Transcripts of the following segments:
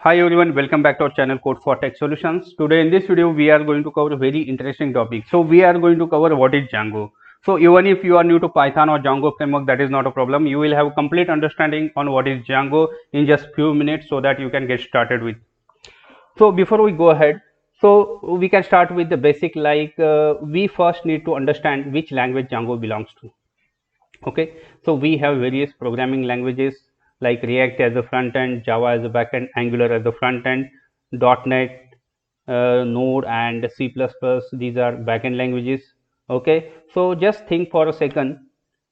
Hi everyone, welcome back to our channel Code for Tech Solutions. Today in this video we are going to cover a very interesting topic. So we are going to cover what is Django. So even if you are new to Python or Django framework, that is not a problem. You will have complete understanding on what is Django in just few minutes so that you can get started with. So before we go ahead, so we can start with the basic we first need to understand which language Django belongs to. Okay, so we have various programming languages like React as a front end, Java as a back end, Angular as a front end, .NET, Node and C++. These are backend languages. Okay, so just think for a second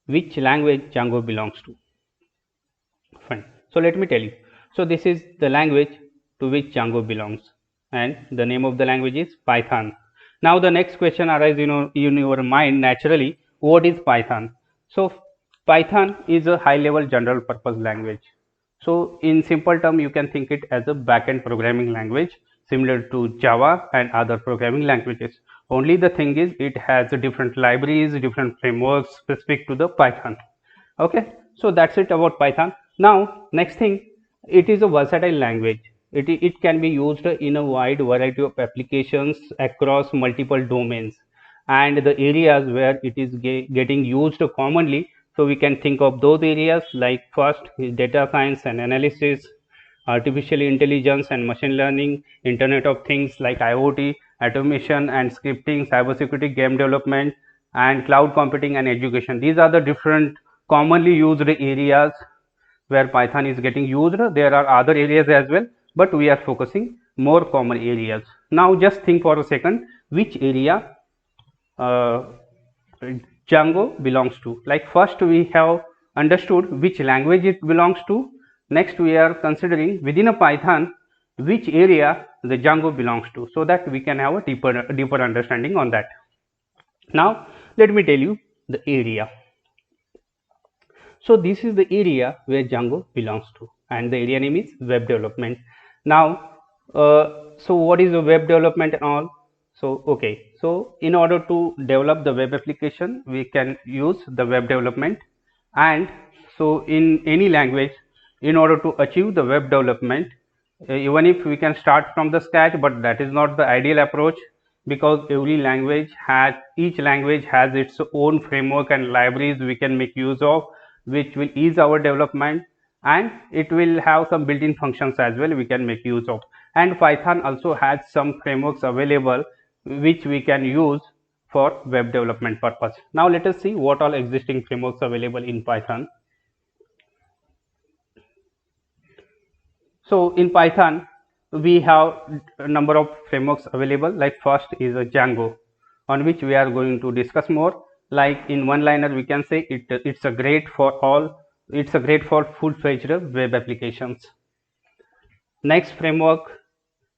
which language Django belongs to. Fine. So let me tell you. So this is the language to which Django belongs, and the name of the language is Python. Now the next question arises in your mind naturally. What is Python? So Python is a high-level general purpose language. So in simple term, you can think it as a backend programming language similar to Java and other programming languages. Only the thing is it has different libraries, different frameworks specific to the Python. Okay, so that's it about Python. Now next thing, it is a versatile language. It can be used in a wide variety of applications across multiple domains, and the areas where it is getting used commonly, so we can think of those areas like first is data science and analysis, artificial intelligence and machine learning, internet of things like IoT, automation and scripting, cybersecurity, game development, and cloud computing and education. These are the different commonly used areas where Python is getting used. There are other areas as well, but we are focusing more common areas. Now just think for a second which area uh, Django belongs to. Like first we have understood which language it belongs to. Next we are considering within a Python which area the Django belongs to, so that we can have a deeper understanding on that. Now let me tell you the area. So this is the area where Django belongs to, and the area name is web development. Now, so what is the web development and all? So okay, so in order to develop the web application, we can use the web development, and so in any language, in order to achieve the web development, even if we can start from the scratch, but that is not the ideal approach, because each language has its own framework and libraries we can make use of, which will ease our development, and it will have some built-in functions as well we can make use of. And Python also has some frameworks available which we can use for web development purpose. Now let us see what all existing frameworks available in Python. So in Python we have a number of frameworks available. Like first is a Django, on which we are going to discuss more. Like in one liner we can say it's a great for full-fledged web applications. Next framework,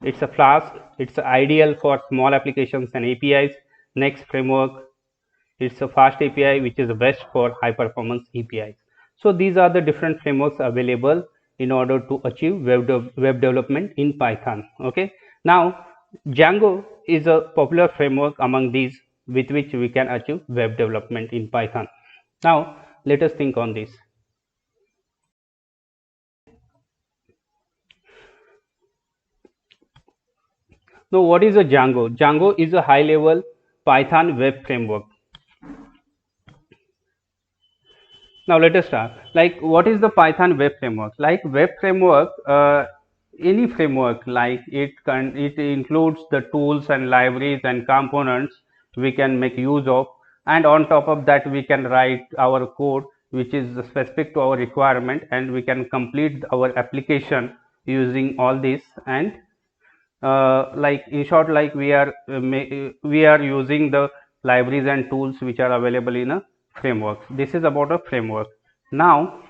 it's a Flask. It's ideal for small applications and APIs. Next framework, it's a Fast API, which is best for high performance APIs. So these are the different frameworks available in order to achieve web development in Python. Okay, now Django is a popular framework among these with which we can achieve web development in Python. Now let us think on this. Now what is a Django? Django is a high level Python web framework. Now let us start. Like what is the Python web framework? Like web framework, any framework, like it includes the tools and libraries and components we can make use of, and on top of that we can write our code which is specific to our requirement, and we can complete our application using all this. And like in short, like we are using the libraries and tools which are available in a framework. This is about a framework. Now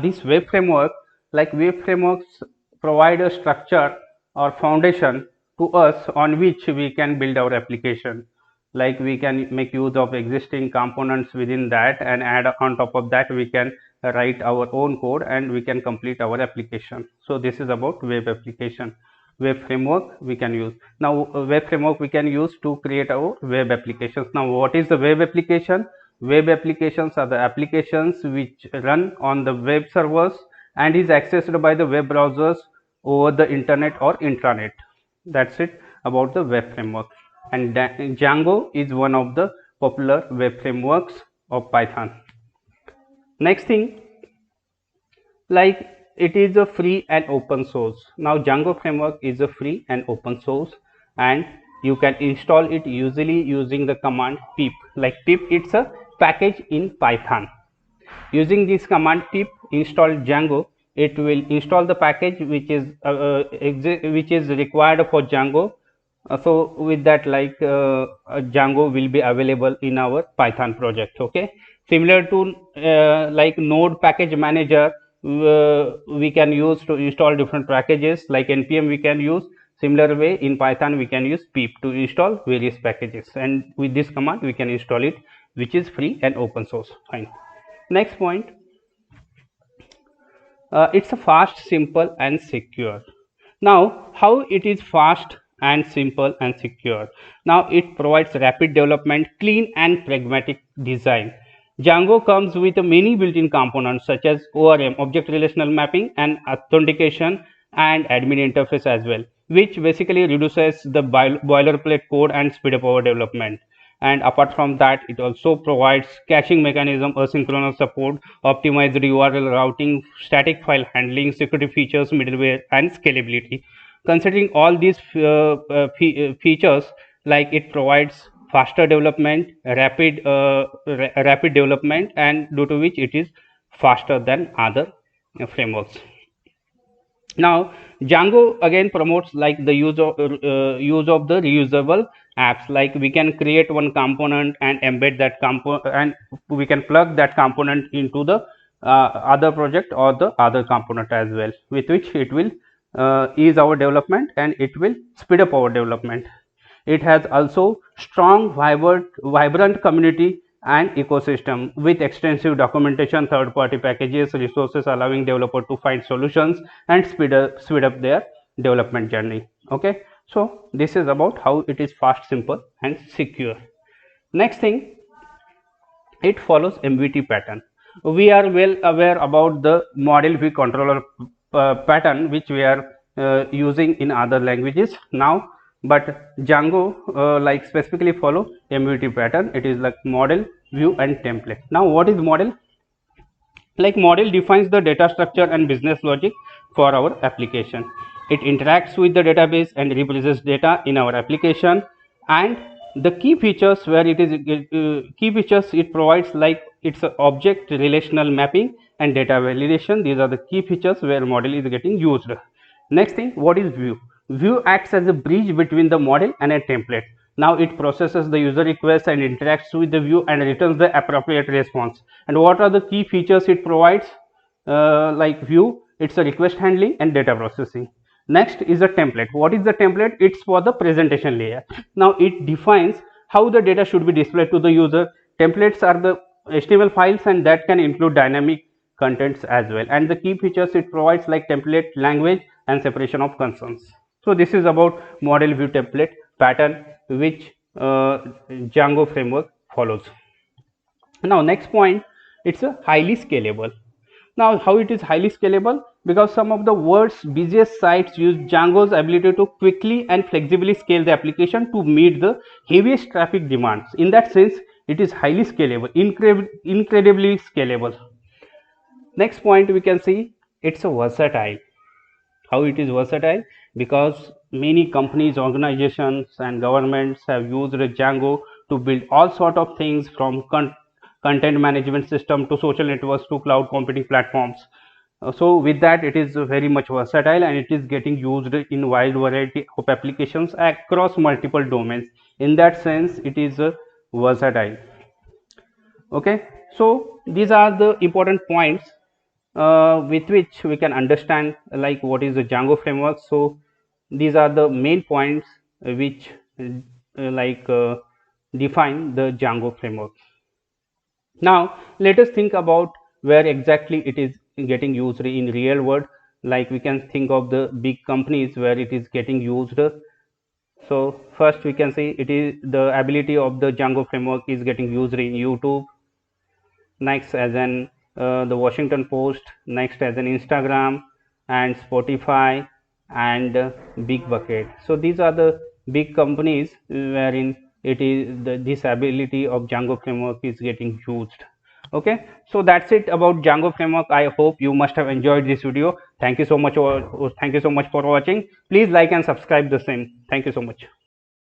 this web framework, like web frameworks provide a structure or foundation to us on which we can build our application. Like we can make use of existing components within that, and add on top of that we can write our own code and we can complete our application. So this is about web application. Web framework we can use. Now web framework we can use to create our web applications. Now what is the web application? Web applications are the applications which run on the web servers and is accessed by the web browsers over the internet or intranet. That's it about the web framework. And Django is one of the popular web frameworks of Python. Next thing, like, it is a free and open source. Now Django framework is a free and open source, and you can install it usually using the command pip. Like pip, it's a package in Python. Using this command pip install Django, it will install the package which is required for Django. So with that, like, Django will be available in our Python project. Okay, similar to like Node package manager, we can use to install different packages. Like npm we can use. Similar way, in Python we can use pip to install various packages, and with this command we can install it, which is free and open source. Fine. Next point, it's a fast, simple and secure. Now how it is fast and simple and secure? Now it provides rapid development, clean and pragmatic design. Django comes with many built-in components such as ORM, object relational mapping, and authentication and admin interface as well, which basically reduces the boilerplate code and speed up our development. And apart from that, it also provides caching mechanism, asynchronous support, optimized URL routing, static file handling, security features, middleware and scalability. Considering all these features, like, it provides faster development, rapid development, and due to which it is faster than other frameworks. Now Django again promotes like the use of the reusable apps. Like, we can create one component and embed that component, and we can plug that component into the other project or the other component as well, with which it will ease our development and it will speed up our development. It has also strong, vibrant community and ecosystem with extensive documentation, third-party packages, resources allowing developer to find solutions and speed up their development journey. Okay, so this is about how it is fast, simple and secure. Next thing, it follows MVT pattern. We are well aware about the model view controller pattern, which we are using in other languages now, but Django like specifically follow MVT pattern. It is like model, view and template. Now what is model? Like, model defines the data structure and business logic for our application. It interacts with the database and represents data in our application, and the key features where it is key features it provides, like, it's a object relational mapping and data validation. These are the key features where model is getting used. Next thing, what is view? View acts as a bridge between the model and a template. Now it processes the user request and interacts with the view and returns the appropriate response. And what are the key features it provides? Like view, it's a request handling and data processing. Next is a template. What is the template? It's for the presentation layer. Now it defines how the data should be displayed to the user. Templates are the HTML files, and that can include dynamic contents as well. And the key features it provides, like template language and separation of concerns. So this is about model view template pattern, which Django framework follows. Now next point, it's a highly scalable. Now how it is highly scalable? Because some of the world's busiest sites use Django's ability to quickly and flexibly scale the application to meet the heaviest traffic demands. In that sense, it is highly scalable, incredibly scalable. Next point, we can see it's a versatile. How it is versatile? Because many companies, organizations and governments have used Django to build all sort of things, from content management system to social networks to cloud computing platforms. So with that, it is very much versatile, and it is getting used in wide variety of applications across multiple domains. In that sense, it is versatile. Okay, so these are the important points with which we can understand like what is the Django framework. So these are the main points which define the Django framework. Now let us think about where exactly it is getting used in real world. Like, we can think of the big companies where it is getting used. So first we can say it is the ability of the Django framework is getting used in YouTube, next as an the Washington Post, next as an Instagram and Spotify, and Big Bucket. So these are the big companies wherein it is this ability of Django framework is getting used. Okay, so that's it about Django framework. I hope you must have enjoyed this video. Thank you so much for watching. Please like and subscribe the same. Thank you so much.